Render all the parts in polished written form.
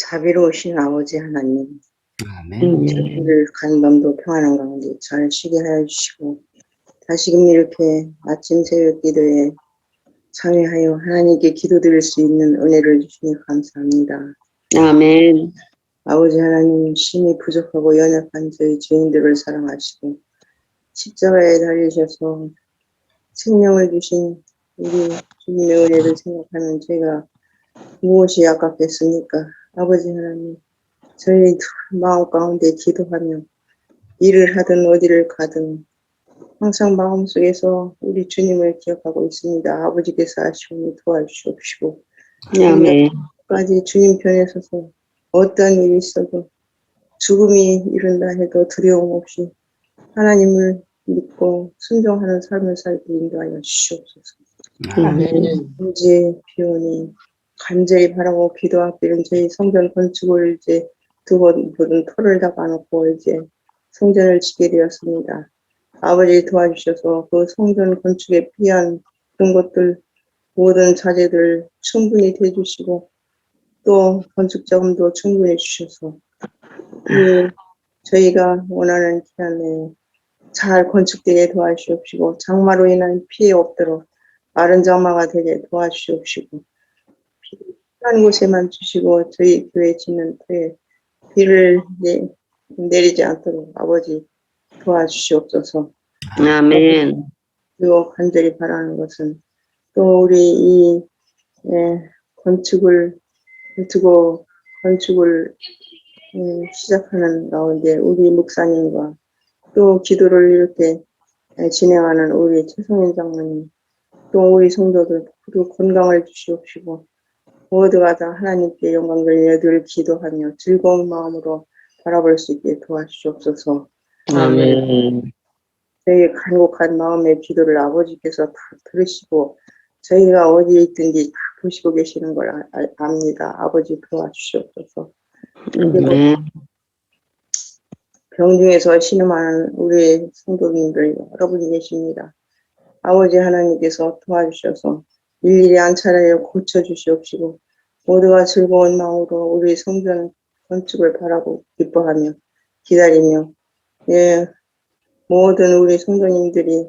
자비로우신 아버지 하나님, 아멘. 저희를 가는 밤도 평안한 가운데 잘 쉬게 하여 주시고, 다시금 이렇게 아침 새벽 기도에 참여하여 하나님께 기도드릴 수 있는 은혜를 주시니 감사합니다. 아멘. 아버지 하나님, 심히 부족하고 연약한 저희 죄인들을 사랑하시고 십자가에 달리셔서 생명을 주신 우리 주님의 은혜를 생각하면 저희가 무엇이 아깝겠습니까? 아버지 하나님, 저희 마음 가운데 기도하며 일을 하든 어디를 가든 항상 마음속에서 우리 주님을 기억하고 있습니다. 아버지께서 아시오니 도와주시옵시고, 아멘. 까지 주님 편에 서서 어떤 일이 있어도 죽음이 이른다 해도 두려움 없이 하나님을 믿고 순종하는 삶을 살게 인도하여 주시옵소서. 아멘. 현재 비오니 간절히 바라고 기도하기는 저희 성전 건축을 이제 두 번 모든 토를 닦아놓고 이제 성전을 짓게 되었습니다. 아버지 도와주셔서 그 성전 건축에 필요한 그런 것들 모든 자재들 충분히 대주시고 또 건축 자금도 충분히 주셔서 저희가 원하는 기간에 잘 건축되게 도와주시옵시고 장마로 인한 피해 없도록 마른 장마가 되게 도와주시옵시고 필요한 곳에만 주시고 저희 교회 짓는 터에 비를 내리지 않도록 아버지 도와주시옵소서. 아멘. 그리고 간절히 바라는 것은 또 우리 이 건축을 두고 건축을 시작하는 가운데 우리 목사님과 또 기도를 이렇게 진행하는 우리 최성현 장로님 또 우리 성도들 모두 건강을 주시옵시고 모두가 다 하나님께 영광 돌리며 늘 기도하며 즐거운 마음으로 바라볼 수 있게 도와주시옵소서. 아멘. 저희의 간곡한 마음의 기도를 아버지께서 다 들으시고 저희가 어디에 있든지 다 보시고 계시는 걸 압니다. 아버지 도와주시옵소서. 아멘. 병중에서 신음하는 우리 성도님들 여러분이 계십니다. 아버지 하나님께서 도와주셔서 일일이 안차라에 고쳐주시옵시고 모두가 즐거운 마음으로 우리 성전 건축을 바라고 기뻐하며 기다리며 모든 우리 성도님들이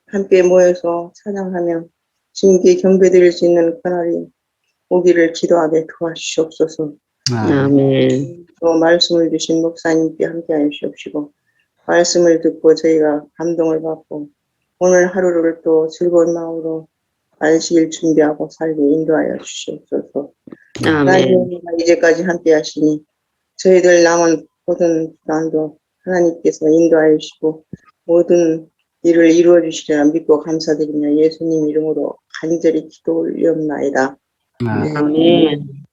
함께 모여서 찬양하며 주님께 경배드릴 수 있는 그날이 오기를 기도하게 도와주시옵소서. 아멘. 또 말씀을 주신 목사님께 함께하여 주시옵시고 말씀을 듣고 저희가 감동을 받고 오늘 하루를 또 즐거운 마음으로 안식일 준비하고 살게 인도하여 주시옵소서. 하나님 이제까지 함께하시니 저희들 남은 모든 기간도 하나님께서 인도하여 주시고 모든 일을 이루어 주시리라 믿고 감사드리며 예수님 이름으로 간절히 기도 올리옵나이다. 아멘.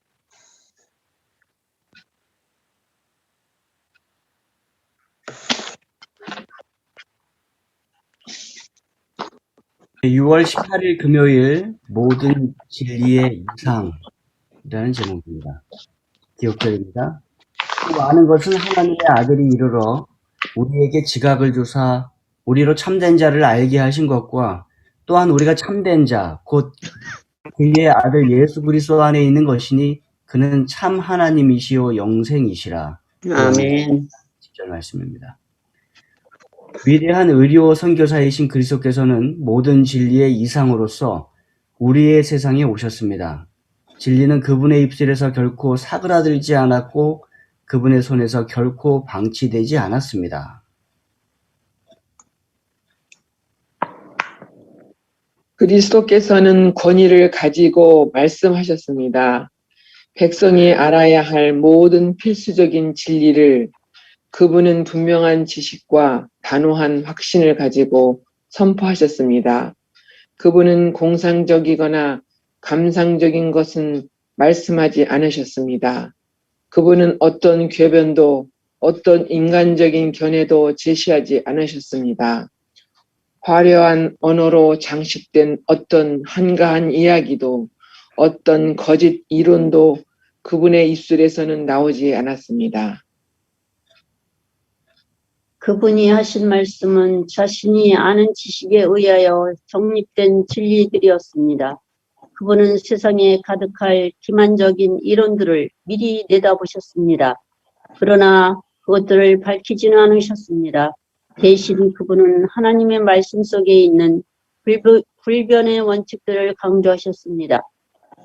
6월 18일 금요일 모든 진리의 이상이라는 제목입니다. 기억절입니다. 또 아는 것은 하나님의 아들이 이르러 우리에게 지각을 주사 우리로 참된 자를 알게 하신 것과 또한 우리가 참된 자 곧 그의 아들 예수 그리스도 안에 있는 것이니 그는 참 하나님이시요 영생이시라. 아멘. 10절 말씀입니다. 위대한 의료 선교사이신 그리스도께서는 모든 진리의 이상으로서 우리의 세상에 오셨습니다. 진리는 그분의 입술에서 결코 사그라들지 않았고 그분의 손에서 결코 방치되지 않았습니다. 그리스도께서는 권위를 가지고 말씀하셨습니다. 백성이 알아야 할 모든 필수적인 진리를 그분은 분명한 지식과 단호한 확신을 가지고 선포하셨습니다. 그분은 공상적이거나 감상적인 것은 말씀하지 않으셨습니다. 그분은 어떤 궤변도 어떤 인간적인 견해도 제시하지 않으셨습니다. 화려한 언어로 장식된 어떤 한가한 이야기도 어떤 거짓 이론도 그분의 입술에서는 나오지 않았습니다. 그분이 하신 말씀은 자신이 아는 지식에 의하여 정립된 진리들이었습니다. 그분은 세상에 가득할 기만적인 이론들을 미리 내다보셨습니다. 그러나 그것들을 밝히지는 않으셨습니다. 대신 그분은 하나님의 말씀 속에 있는 불변의 원칙들을 강조하셨습니다.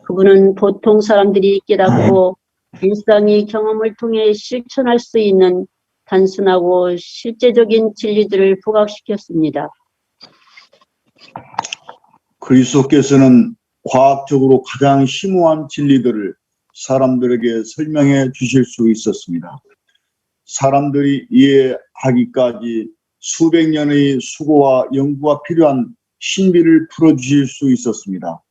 그분은 보통 사람들이 깨닫고 일상의 경험을 통해 실천할 수 있는 단순하고 실제적인 진리들을 부각시켰습니다. 그리스도께서는 과학적으로 가장 심오한 진리들을 사람들에게 설명해 주실 수 있었습니다. 사람들이 이해하기까지 수백 년의 수고와 연구가 필요한 신비를 풀어주실 수 있었습니다.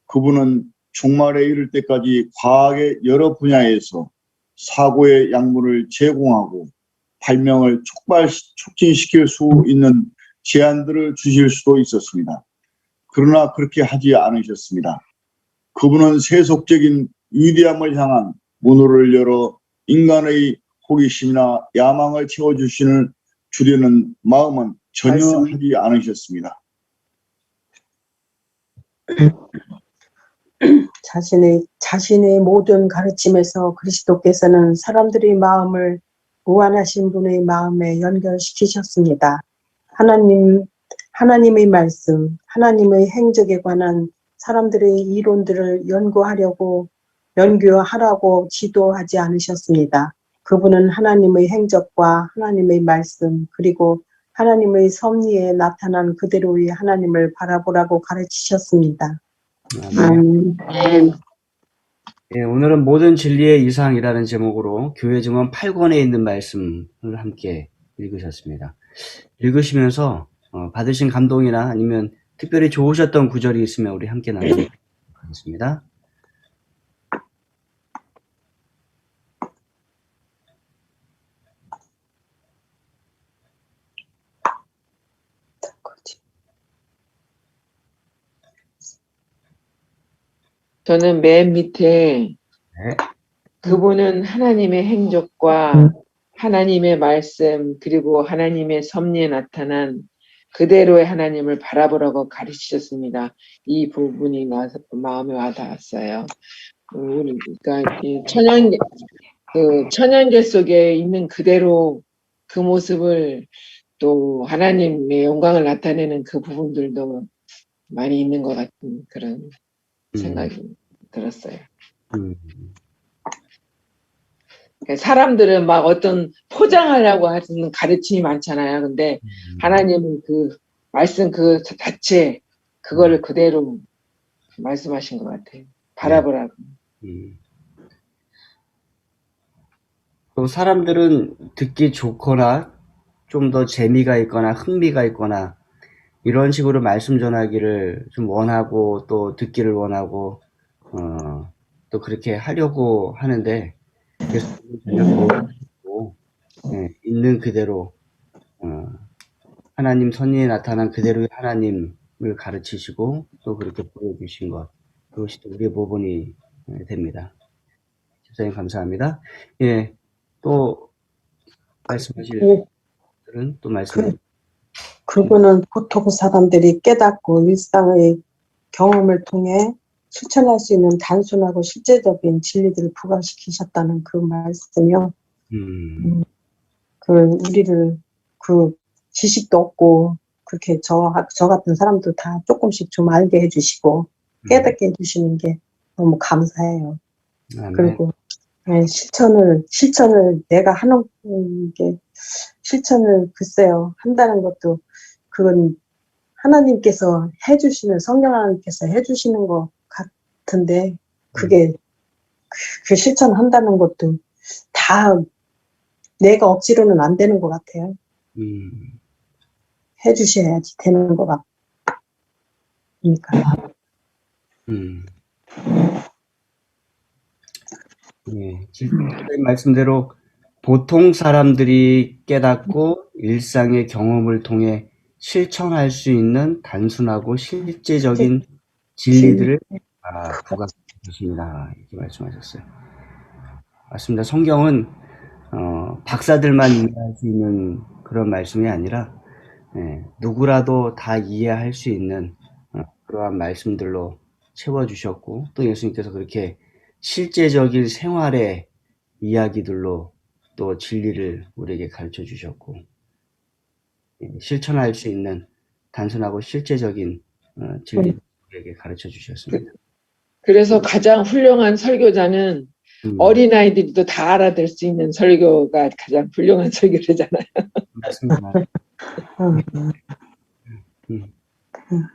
그분은 종말에 이를 때까지 과학의 여러 분야에서 사고의 약물을 제공하고 발명을 촉진시킬 수 있는 제안들을 주실 수도 있었습니다. 그러나 그렇게 하지 않으셨습니다. 그분은 세속적인 위대함을 향한 문호를 열어 인간의 호기심이나 야망을 주려는 마음은 전혀 하지 않으셨습니다. 자신의 모든 가르침에서 그리스도께서는 사람들의 마음을 무한하신 분의 마음에 연결시키셨습니다. 하나님의 말씀, 하나님의 행적에 관한 사람들의 이론들을 연구하라고 지도하지 않으셨습니다. 그분은 하나님의 행적과 하나님의 말씀, 그리고 하나님의 섭리에 나타난 그대로의 하나님을 바라보라고 가르치셨습니다. 아멘. 예, 오늘은 모든 진리의 이상이라는 제목으로 교회 증언 8권에 있는 말씀을 함께 읽으셨습니다. 읽으시면서 받으신 감동이나 아니면 특별히 좋으셨던 구절이 있으면 우리 함께 나누도록 하겠습니다. 저는 맨 밑에 네. 그분은 하나님의 행적과 하나님의 말씀 그리고 하나님의 섭리에 나타난 그대로의 하나님을 바라보라고 가르치셨습니다. 이 부분이 마음에 와닿았어요. 그러니까 이 천연계 속에 있는 그대로 그 모습을 또 하나님의 영광을 나타내는 그 부분들도 많이 있는 것 같은 그런 생각이 들었어요. 사람들은 막 어떤 포장하려고 하는 가르침이 많잖아요. 근데 하나님은 그 말씀 그 자체 그거를 그대로 말씀하신 것 같아요. 바라보라고. 또 사람들은 듣기 좋거나 좀 더 재미가 있거나 흥미가 있거나 이런 식으로 말씀 전하기를 좀 원하고 또 듣기를 원하고 또 그렇게 하려고 하는데 전혀 그렇고 있는 그대로 하나님 선의에 나타난 그대로의 하나님을 가르치시고 또 그렇게 보여주신 것, 그것이 또 우리의 모본이 됩니다. 집사님 감사합니다. 예, 또 말씀하실 분들은 또 말씀해 주세요. 그분은 보통 사람들이 깨닫고 일상의 경험을 통해 실천할 수 있는 단순하고 실제적인 진리들을 부각시키셨다는 그 말씀이요. 우리를 지식도 없고 그렇게 저 같은 사람도 다 조금씩 좀 알게 해주시고 깨닫게 해주시는 게 너무 감사해요. 아멘. 그리고 실천을 내가 하는 게 실천을 글쎄요 한다는 것도 그건 하나님께서 해주시는 성령 하나님께서 해주시는 것 같은데 그게 그 실천한다는 것도 다 내가 억지로는 안 되는 것 같아요. 해주셔야지 되는 것 같으니까. 예, 선생님 말씀대로 보통 사람들이 깨닫고 일상의 경험을 통해 실천할 수 있는 단순하고 실제적인 진리들을 부각하십니다. 이렇게 말씀하셨어요. 맞습니다. 성경은 박사들만 이해할 수 있는 그런 말씀이 아니라 누구라도 다 이해할 수 있는 그러한 말씀들로 채워주셨고 또 예수님께서 그렇게 실제적인 생활의 이야기들로 또 진리를 우리에게 가르쳐 주셨고 실천할 수 있는 단순하고 실제적인 진리를 우리에게 가르쳐 주셨습니다. 그래서 가장 훌륭한 설교자는 어린아이들도 다 알아들 수 있는 설교가 가장 훌륭한 설교잖아요. 맞습니다. 음. 음.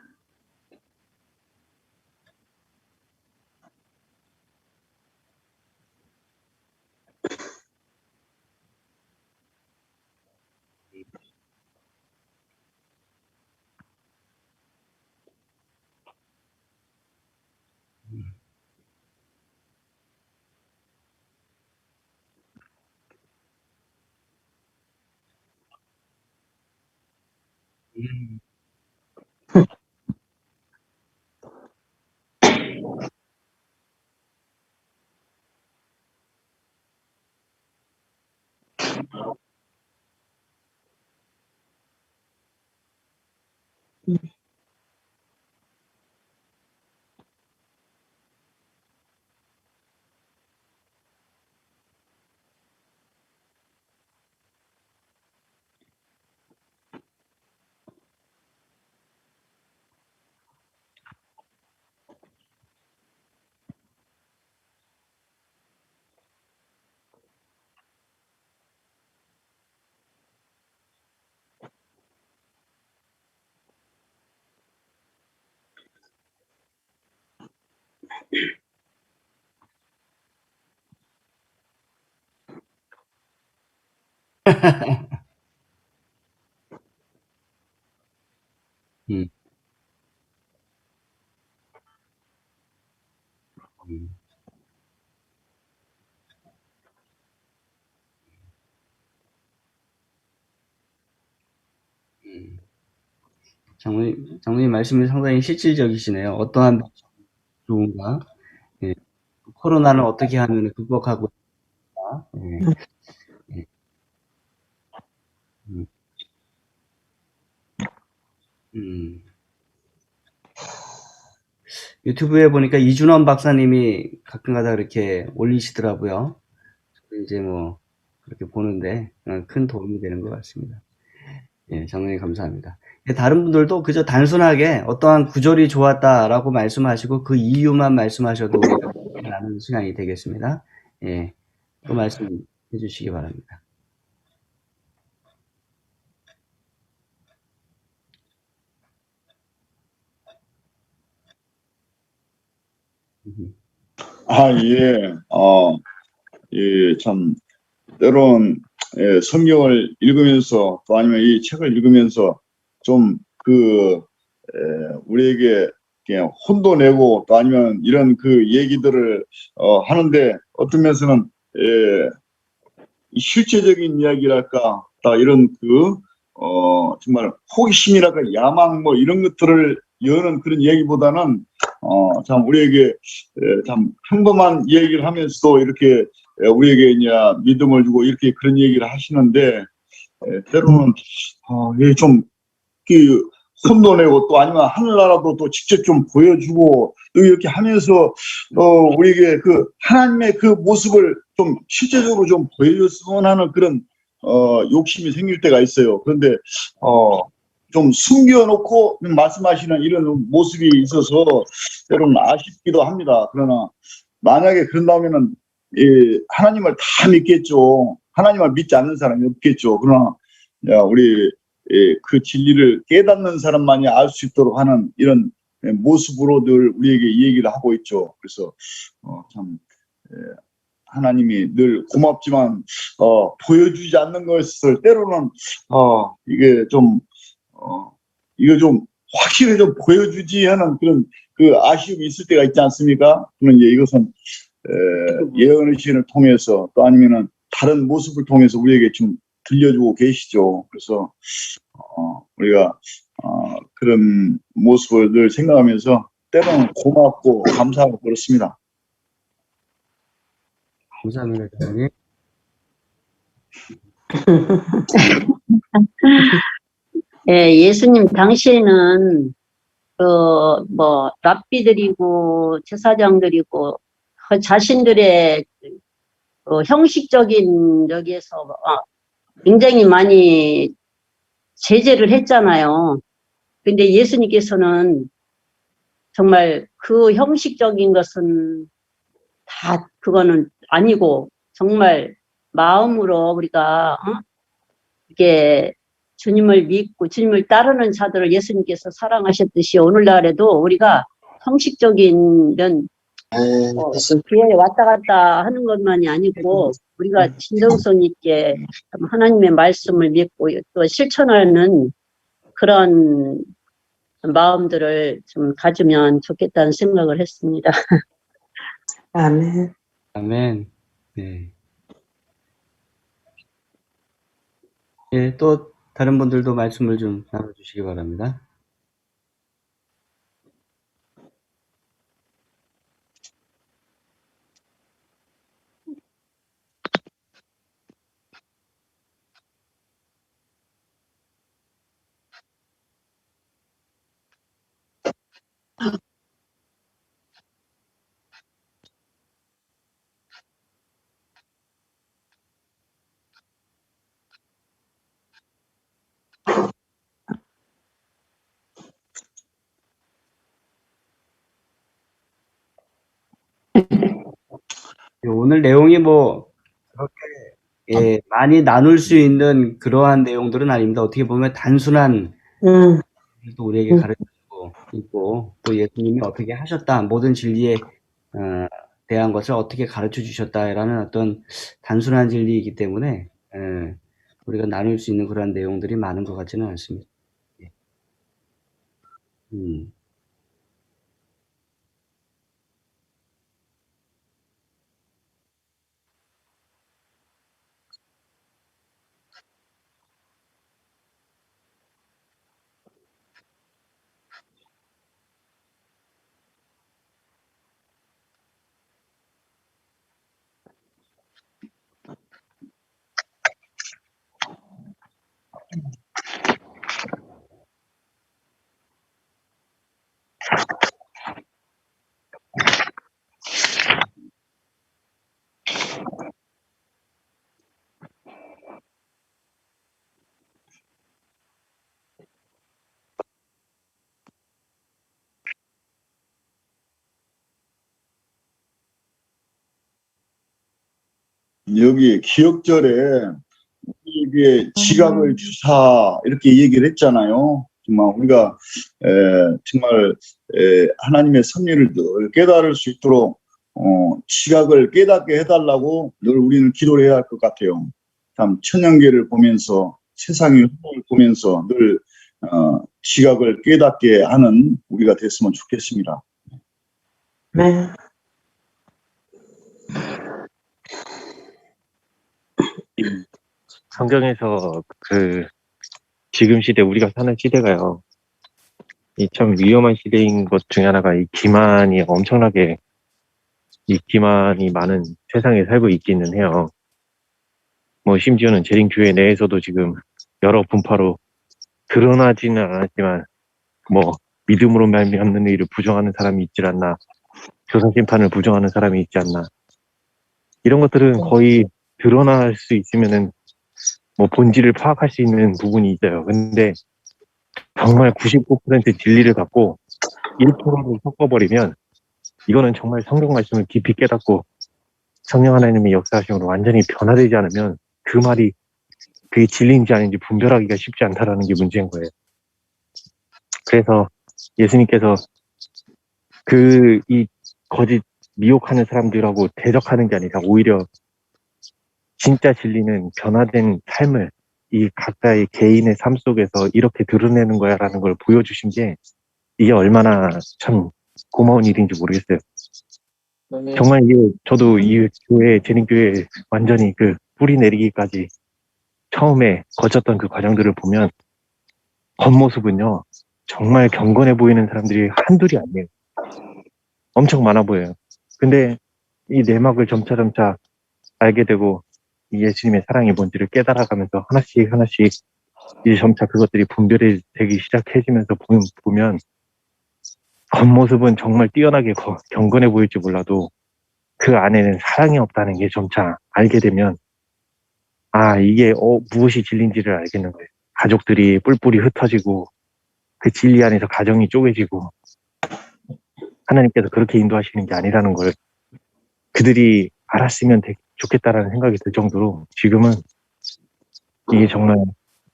음. 음. 장로님 말씀이 상당히 실질적이시네요. 어떠한 방법이 좋은가? 예. 코로나는 어떻게 하면 극복하고 있나? 예. 예. 음. 음. 유튜브에 보니까 이준원 박사님이 가끔가다 그렇게 올리시더라고요. 이제 뭐 그렇게 보는데 큰 도움이 되는 것 같습니다. 예, 장로님 감사합니다. 예, 다른 분들도 그저 단순하게 어떠한 구절이 좋았다라고 말씀하시고 그 이유만 말씀하셔도 우리가 나누는 시간이 되겠습니다. 예, 또 말씀해 주시기 바랍니다. 예. 예, 참, 때론, 예, 성경을 읽으면서 또 아니면 이 책을 읽으면서 좀 우리에게 그냥 혼도 내고 또 아니면 이런 그 얘기들을, 하는데 어떤 면에서는, 예, 실제적인 이야기랄까, 딱 이런 정말 호기심이랄까, 야망 뭐 이런 것들을 여는 그런 얘기보다는, 참 우리에게 참 평범한 얘기를 하면서도 이렇게 우리에게 이제 믿음을 주고 이렇게 그런 얘기를 하시는데, 때로는, 이게 좀, 그, 혼도 내고 또 아니면 하늘나라도 또 직접 좀 보여주고 또 이렇게 하면서, 우리에게 그 하나님의 그 모습을 좀 실제적으로 좀 보여줬으면 하는 그런, 욕심이 생길 때가 있어요. 그런데, 좀 숨겨놓고 말씀하시는 이런 모습이 있어서 때로는 아쉽기도 합니다. 그러나 만약에 그런다면은 하나님을 다 믿겠죠. 하나님을 믿지 않는 사람이 없겠죠. 그러나 우리 그 진리를 깨닫는 사람만이 알 수 있도록 하는 이런 모습으로 늘 우리에게 얘기를 하고 있죠. 그래서 참 하나님이 늘 고맙지만 보여주지 않는 것을 때로는 이게 좀 이거 좀 확실히 좀 보여주지 하는 그런 그 아쉬움이 있을 때가 있지 않습니까? 그러면 이제 이것은 예언의 신을 통해서 또 아니면은 다른 모습을 통해서 우리에게 좀 들려주고 계시죠. 그래서 우리가 그런 모습을 늘 생각하면서 때로는 고맙고 감사하고 그렇습니다. 감사합니다, 장로님. 예, 예수님 당시에는 랍비 드리고, 제사장 드리고, 그 자신들의 형식적인 여기에서 굉장히 많이 제재를 했잖아요. 근데 예수님께서는 정말 그 형식적인 것은 다 그거는 아니고 정말 마음으로 우리가 이렇게 주님을 믿고 주님을 따르는 자들을 예수님께서 사랑하셨듯이 오늘날에도 우리가 형식적인 이런 교회에 왔다 갔다 하는 것만이 아니고 우리가 진정성 있게 하나님의 말씀을 믿고 또 실천하는 그런 마음들을 좀 가지면 좋겠다는 생각을 했습니다. 아멘. 아멘. 네. 예, 또 다른 분들도 말씀을 좀 나눠주시기 바랍니다. 오늘 내용이 그렇게 많이 나눌 수 있는 그러한 내용들은 아닙니다. 어떻게 보면 단순한 또 우리에게 가르치고 있고 또 예수님이 어떻게 하셨다, 모든 진리에 대한 것을 어떻게 가르쳐 주셨다라는 어떤 단순한 진리이기 때문에 우리가 나눌 수 있는 그러한 내용들이 많은 것 같지는 않습니다. 예. 여기 기억절에 이게 지각을 주사 이렇게 얘기를 했잖아요. 정말 우리가 정말 하나님의 섭리를 늘 깨달을 수 있도록 지각을 깨닫게 해달라고 늘 우리는 기도를 해야 할 것 같아요. 참 천연계를 보면서 세상의 흐름을 보면서 늘 지각을 깨닫게 하는 우리가 됐으면 좋겠습니다. 네. 성경에서 지금 시대 우리가 사는 시대가요. 이 참 위험한 시대인 것 중에 하나가 이 기만이 엄청나게 이 기만이 많은 세상에 살고 있기는 해요. 심지어는 재림교회 내에서도 지금 여러 분파로 드러나지는 않았지만 믿음으로 말미암는 의를 부정하는 사람이 있질 않나, 조사 심판을 부정하는 사람이 있지 않나, 이런 것들은 거의 드러날 수 있으면은 본질을 파악할 수 있는 부분이 있어요. 근데 정말 99% 진리를 갖고 1%를 섞어버리면 이거는 정말 성경 말씀을 깊이 깨닫고 성령 하나님의 역사하심으로 완전히 변화되지 않으면 그 말이 그게 진리인지 아닌지 분별하기가 쉽지 않다라는 게 문제인 거예요. 그래서 예수님께서 이 거짓 미혹하는 사람들하고 대적하는 게 아니라 오히려 진짜 진리는 변화된 삶을 이 각자의 개인의 삶 속에서 이렇게 드러내는 거야라는 걸 보여주신 게 이게 얼마나 참 고마운 일인지 모르겠어요. 정말 저도 이 교회, 재림교회 완전히 뿌리 내리기까지 처음에 거쳤던 그 과정들을 보면 겉모습은요, 정말 경건해 보이는 사람들이 한둘이 아니에요. 엄청 많아 보여요. 근데 이 내막을 점차점차 알게 되고 이 예수님의 사랑이 뭔지를 깨달아가면서 하나씩 이제 점차 그것들이 분별이 되기 시작해지면서 보면 겉모습은 정말 뛰어나게 경건해 보일지 몰라도 그 안에는 사랑이 없다는 게 점차 알게 되면 아, 이게 무엇이 진리인지를 알겠는 거예요. 가족들이 뿔뿔이 흩어지고 그 진리 안에서 가정이 쪼개지고 하나님께서 그렇게 인도하시는 게 아니라는 걸 그들이 알았으면 좋겠다라는 생각이 들 정도로 지금은 이게 정말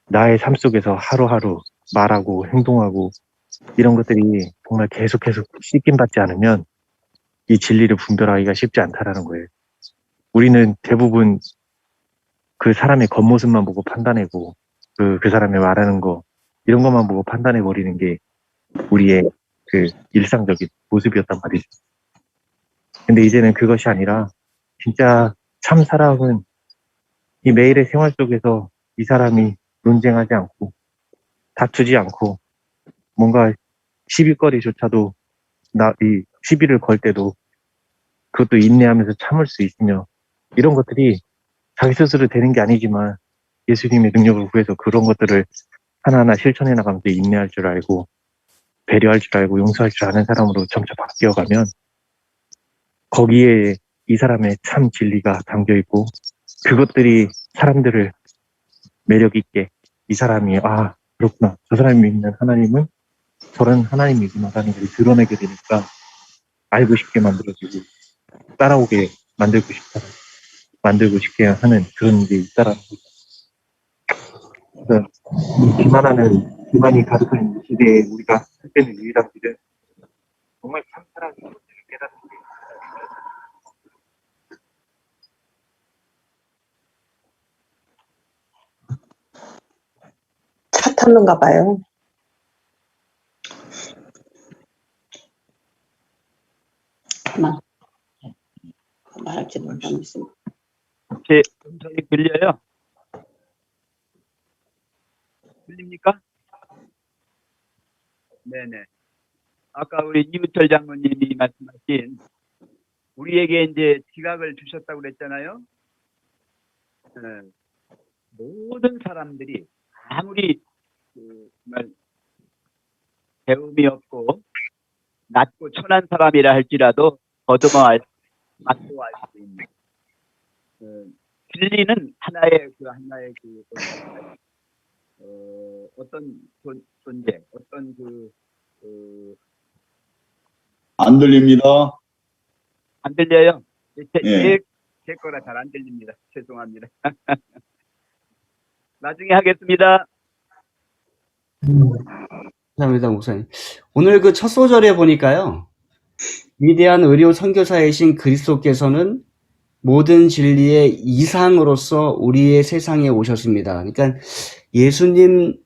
나의 삶 속에서 하루하루 말하고 행동하고 이런 것들이 정말 계속해서 씻김받지 않으면 이 진리를 분별하기가 쉽지 않다라는 거예요. 우리는 대부분 그 사람의 겉모습만 보고 판단하고 그 사람이 말하는 거 이런 것만 보고 판단해 버리는 게 우리의 그 일상적인 모습이었단 말이죠. 근데 이제는 그것이 아니라 진짜 참 사랑은 이 매일의 생활 속에서 이 사람이 논쟁하지 않고 다투지 않고 뭔가 시비거리조차도 이 시비를 걸 때도 그것도 인내하면서 참을 수 있으며 이런 것들이 자기 스스로 되는 게 아니지만 예수님의 능력을 구해서 그런 것들을 하나하나 실천해 나가면서 인내할 줄 알고 배려할 줄 알고 용서할 줄 아는 사람으로 점차 바뀌어가면 거기에 이 사람의 참 진리가 담겨 있고 그것들이 사람들을 매력 있게 이 사람이 아 그렇구나 저 사람이 믿는 하나님은 저런 하나님이구나라는 걸 드러내게 되니까 알고 싶게 만들어지고 따라오게 만들고 싶게 하는 그런 게 있다라는 거죠. 그래서 이 기만이 가득한 시대에 우리가 할 때는 유일한 길은 정말 참 사랑이 뭔지를 깨닫는 게 차 탔는가 봐요. 말할지 모르겠습니다. 제 음성이 들려요? 들립니까? 네네. 아까 우리 이우철 장로님이 말씀하신 우리에게 이제 지각을 주셨다고 그랬잖아요. 네. 모든 사람들이 아무리 정말 배움이 없고 낮고 천한 사람이라 할지라도 더듬어 맞고 알 수 있는 진리는 하나의 어떤 존재, 어떤 안 들립니다. 안 들려요? 예. 제 거라 잘 안 들립니다. 죄송합니다. 나중에 하겠습니다. 감사합니다, 목사님. 오늘 그 첫 소절에 보니까요. 위대한 의료 선교사이신 그리스도께서는 모든 진리의 이상으로서 우리의 세상에 오셨습니다. 그러니까 예수님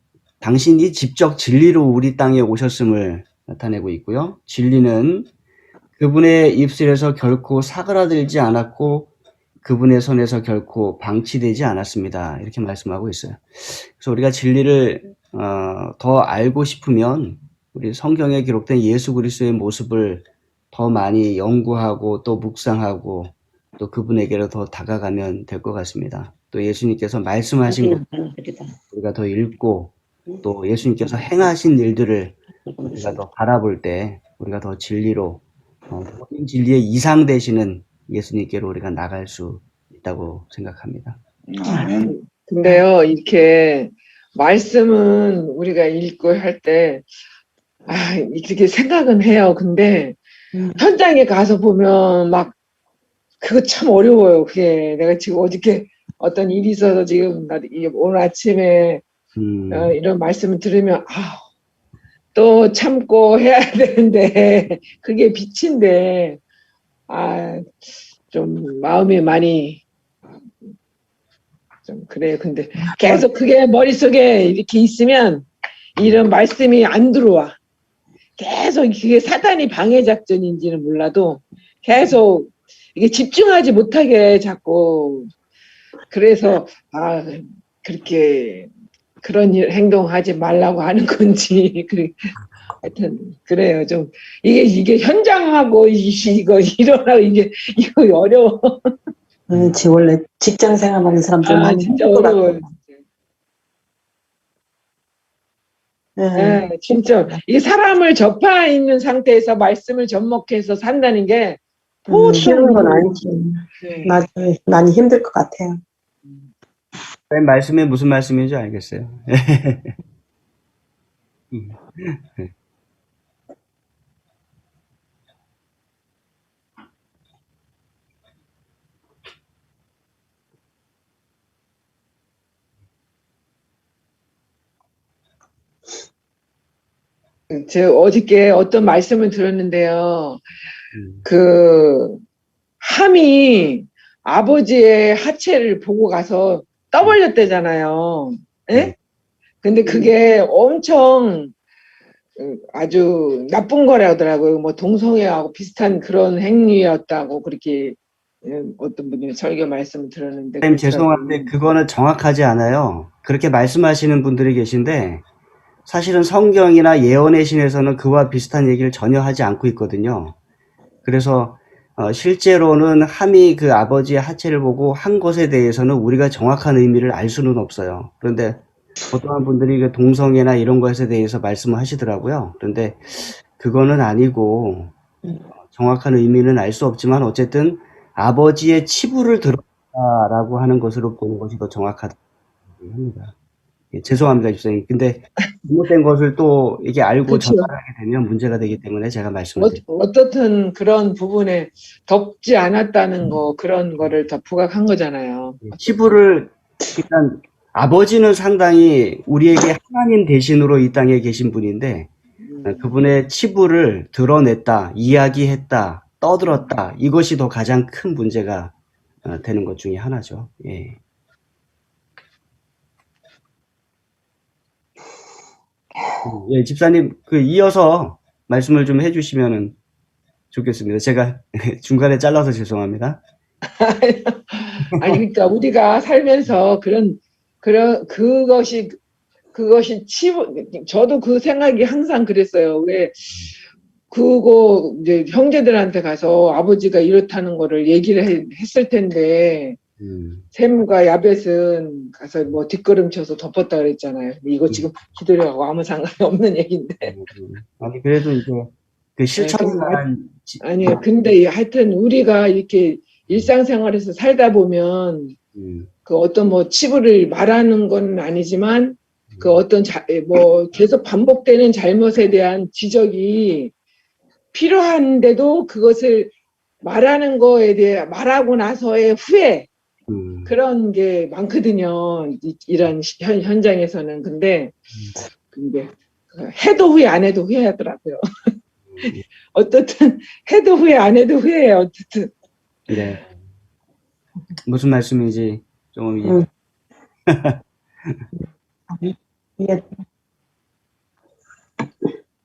당신이 직접 진리로 우리 땅에 오셨음을 나타내고 있고요. 진리는 그분의 입술에서 결코 사그라들지 않았고 그분의 손에서 결코 방치되지 않았습니다. 이렇게 말씀하고 있어요. 그래서 우리가 진리를 더 알고 싶으면 우리 성경에 기록된 예수 그리스도의 모습을 더 많이 연구하고 또 묵상하고 또 그분에게로 더 다가가면 될 것 같습니다. 또 예수님께서 말씀하신 것 우리가 더 읽고 또 예수님께서 행하신 일들을 우리가 더 바라볼 때 우리가 더 진리로 모든 진리의 이상 되시는 예수님께로 우리가 나갈 수 있다고 생각합니다. 아멘. 근데요, 이렇게 말씀은 우리가 읽고 할 때, 이렇게 생각은 해요. 근데 현장에 가서 보면 막, 그거 참 어려워요. 그게 내가 지금 어저께 어떤 일이 있어서 지금 오늘 아침에 이런 말씀을 들으면, 또 참고 해야 되는데, 그게 빛인데, 좀 마음이 많이 좀 그래요. 근데 계속 그게 머릿속에 이렇게 있으면 이런 말씀이 안 들어와. 계속 그게 사단이 방해 작전인지는 몰라도 계속 이게 집중하지 못하게 자꾸 그래서 그렇게 그런 일 행동하지 말라고 하는 건지 하여튼 그래요. 좀 이게 현장하고 이거 일어나고 이거 어려워. 지 원래 직장 생활하는 사람들 많이 진짜 힘들 것 어려워요. 같아요. 예. 진짜 이 사람을 접하 있는 상태에서 말씀을 접목해서 산다는 게 보통 쉬운 건 아니지. 네. 맞아요. 많이 힘들 것 같아요. 말씀이 무슨 말씀인지 알겠어요. 제가 어저께 어떤 말씀을 들었는데요. 음. 그 함이 아버지의 하체를 보고 가서 떠벌렸대잖아요. 예? 근데 그게 엄청 아주 나쁜 거라더라고요. 뭐 동성애하고 비슷한 그런 행위였다고 그렇게 어떤 분이 설교 말씀을 들었는데. 선생님 그렇더라고요. 죄송한데 그거는 정확하지 않아요. 그렇게 말씀하시는 분들이 계신데 사실은 성경이나 예언의 신에서는 그와 비슷한 얘기를 전혀 하지 않고 있거든요. 그래서 실제로는 함이 그 아버지의 하체를 보고 한 것에 대해서는 우리가 정확한 의미를 알 수는 없어요. 그런데 어떠한 분들이 그 동성애나 이런 것에 대해서 말씀을 하시더라고요. 그런데 그거는 아니고 정확한 의미는 알 수 없지만 어쨌든 아버지의 치부를 들었다라고 하는 것으로 보는 것이 더 정확하다고 합니다. 예, 죄송합니다, 집사님. 근데 잘못된 것을 또 이게 알고 그렇죠. 전달하게 되면 문제가 되기 때문에 제가 말씀을 드립니다. 어떻든 그런 부분에 덮지 않았다는 거 그런 거를 더 부각한 거잖아요. 치부를 일단 아버지는 상당히 우리에게 하나님 대신으로 이 땅에 계신 분인데 그분의 치부를 드러냈다, 이야기했다, 떠들었다. 이것이 더 가장 큰 문제가 되는 것 중에 하나죠. 예. 예, 집사님 그 이어서 말씀을 좀 해주시면 좋겠습니다. 제가 중간에 잘라서 죄송합니다. 아니 그러니까 우리가 살면서 그것이 치부. 저도 그 생각이 항상 그랬어요. 왜 그거 이제 형제들한테 가서 아버지가 이렇다는 거를 얘기를 했을 텐데 샘과 야벳은 가서 뭐 뒷걸음쳐서 덮었다 그랬잖아요. 이거 지금 기도려하고 아무 상관이 없는 얘기인데. 아니 그래도 이제 그 실천에 관한 아니요. 근데 하여튼 우리가 이렇게 일상생활에서 살다 보면 그 어떤 뭐 치부를 말하는 건 아니지만 그 어떤 뭐 계속 반복되는 잘못에 대한 지적이 필요한데도 그것을 말하는 거에 대해 말하고 나서의 후회 그런 게 많거든요. 이런 현장에서는. 근데 해도 후회 안 해도 후회하더라고요. 어떻든 해도 후회 안 해도 후회해요. 어쨌든. 네. 무슨 말씀인지 좀 이게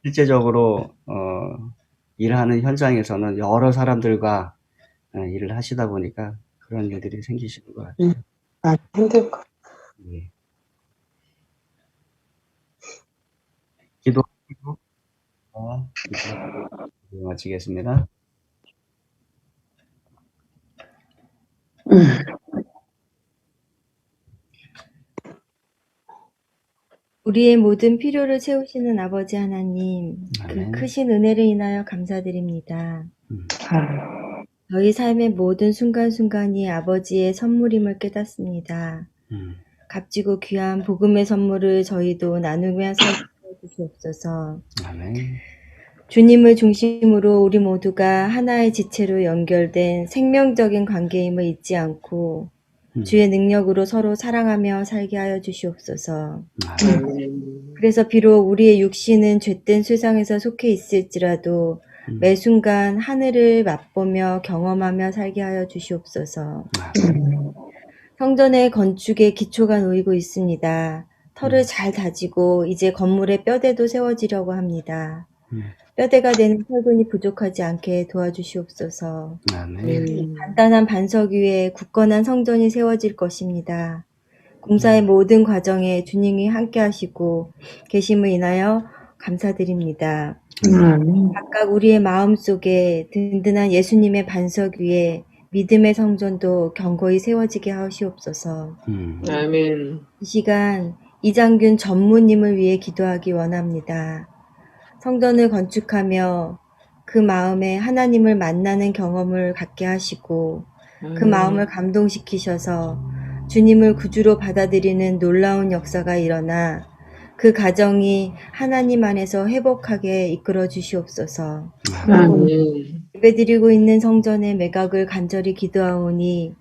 실제적으로 일하는 현장에서는 여러 사람들과 일을 하시다 보니까 그런 일들이 생기시는 것 같아요. 많이 힘들 것 예. 기도하시고 마치겠습니다. 우리의 모든 필요를 채우시는 아버지 하나님, 아멘. 그 크신 은혜를 인하여 감사드립니다. 저희 삶의 모든 순간순간이 아버지의 선물임을 깨닫습니다. 값지고 귀한 복음의 선물을 저희도 나누며 살게 주시옵소서. 아멘. 주님을 중심으로 우리 모두가 하나의 지체로 연결된 생명적인 관계임을 잊지 않고 주의 능력으로 서로 사랑하며 살게 하여 주시옵소서. 그래서 비록 우리의 육신은 죄된 세상에서 속해 있을지라도 매 순간 하늘을 맛보며 경험하며 살게 하여 주시옵소서. 성전의 건축에 기초가 놓이고 있습니다. 터를 잘 다지고 이제 건물의 뼈대도 세워지려고 합니다. 뼈대가 되는 철근이 부족하지 않게 도와주시옵소서. 단단한 반석 위에 굳건한 성전이 세워질 것입니다. 공사의 모든 과정에 주님이 함께 하시고 계심을 인하여 감사드립니다. 각각 우리의 마음속에 든든한 예수님의 반석 위에 믿음의 성전도 견고히 세워지게 하시옵소서. 아멘. 이 시간 이장균 전무님을 위해 기도하기 원합니다. 성전을 건축하며 그 마음에 하나님을 만나는 경험을 갖게 하시고 그 마음을 감동시키셔서 주님을 구주로 받아들이는 놀라운 역사가 일어나 그 가정이 하나님 안에서 회복하게 이끌어 주시옵소서. 예배드리고 있는 성전의 매각을 간절히 기도하오니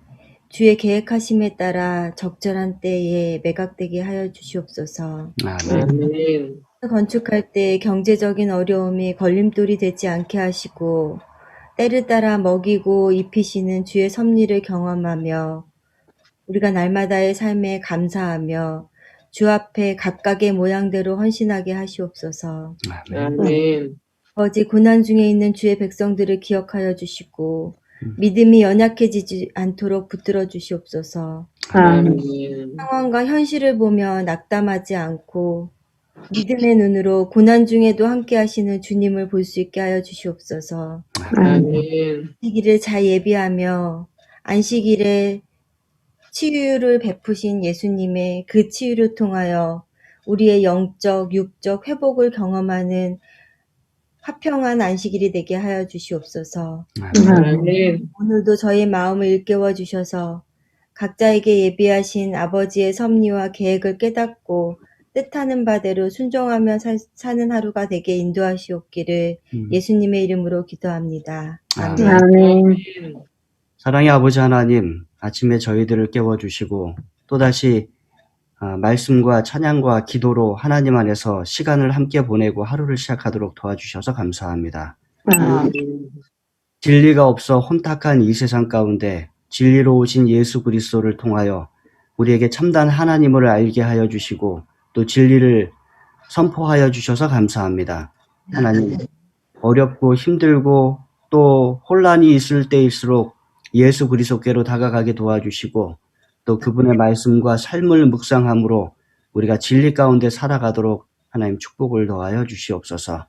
주의 계획하심에 따라 적절한 때에 매각되게 하여 주시옵소서. 아멘. 건축할 때 경제적인 어려움이 걸림돌이 되지 않게 하시고 때를 따라 먹이고 입히시는 주의 섭리를 경험하며 우리가 날마다의 삶에 감사하며 주 앞에 각각의 모양대로 헌신하게 하시옵소서. 아멘. 아버지 고난 중에 있는 주의 백성들을 기억하여 주시고 믿음이 연약해지지 않도록 붙들어 주시옵소서. 아멘. 상황과 현실을 보며 낙담하지 않고 믿음의 눈으로 고난 중에도 함께 하시는 주님을 볼 수 있게 하여 주시옵소서. 아멘. 안식일을 잘 예비하며 안식일에 치유를 베푸신 예수님의 그 치유를 통하여 우리의 영적, 육적 회복을 경험하는 화평한 안식일이 되게 하여 주시옵소서. 아멘. 오늘도 저희 마음을 일깨워 주셔서 각자에게 예비하신 아버지의 섭리와 계획을 깨닫고 뜻하는 바대로 순종하며 사는 하루가 되게 인도하시옵기를 예수님의 이름으로 기도합니다. 아멘. 아멘. 사랑의 아버지 하나님, 아침에 저희들을 깨워주시고 또다시 말씀과 찬양과 기도로 하나님 안에서 시간을 함께 보내고 하루를 시작하도록 도와주셔서 감사합니다. 진리가 없어 혼탁한 이 세상 가운데 진리로 오신 예수 그리스도를 통하여 우리에게 참단 하나님을 알게 하여 주시고 또 진리를 선포하여 주셔서 감사합니다. 하나님, 어렵고 힘들고 또 혼란이 있을 때일수록 예수 그리스도께로 다가가게 도와주시고 또 그분의 말씀과 삶을 묵상함으로 우리가 진리 가운데 살아가도록 하나님 축복을 더하여 주시옵소서.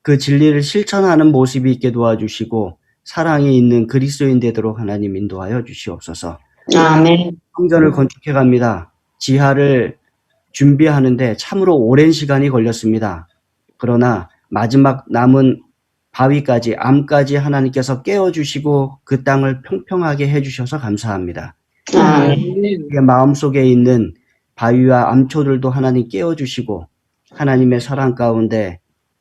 그 진리를 실천하는 모습이 있게 도와주시고 사랑이 있는 그리스도인 되도록 하나님 인도하여 주시옵소서. 아멘. 성전을 건축해 갑니다. 지하를 준비하는데 참으로 오랜 시간이 걸렸습니다. 그러나 마지막 남은 바위까지 암까지 하나님께서 깨워주시고 그 땅을 평평하게 해주셔서 감사합니다. 우리의 마음속에 있는 바위와 암초들도 하나님 깨워주시고 하나님의 사랑 가운데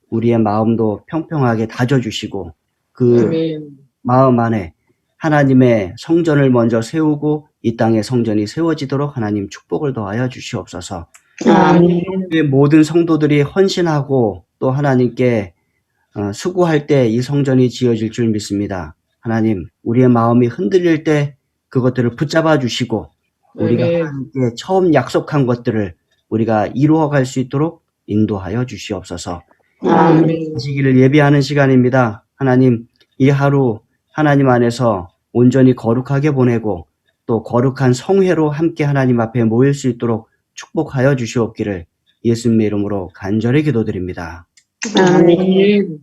우리의 마음도 평평하게 다져주시고 그 마음 안에 하나님의 성전을 먼저 세우고 이 땅에 성전이 세워지도록 하나님 축복을 더하여 주시옵소서. 우리의 모든 성도들이 헌신하고 또 하나님께 수고할 때 이 성전이 지어질 줄 믿습니다. 하나님, 우리의 마음이 흔들릴 때 그것들을 붙잡아 주시고 우리가 하나님께 처음 약속한 것들을 우리가 이루어갈 수 있도록 인도하여 주시옵소서. 안식일을 예비하는 시간입니다. 하나님, 이 하루 하나님 안에서 온전히 거룩하게 보내고 또 거룩한 성회로 함께 하나님 앞에 모일 수 있도록 축복하여 주시옵기를 예수님의 이름으로 간절히 기도드립니다. 아멘.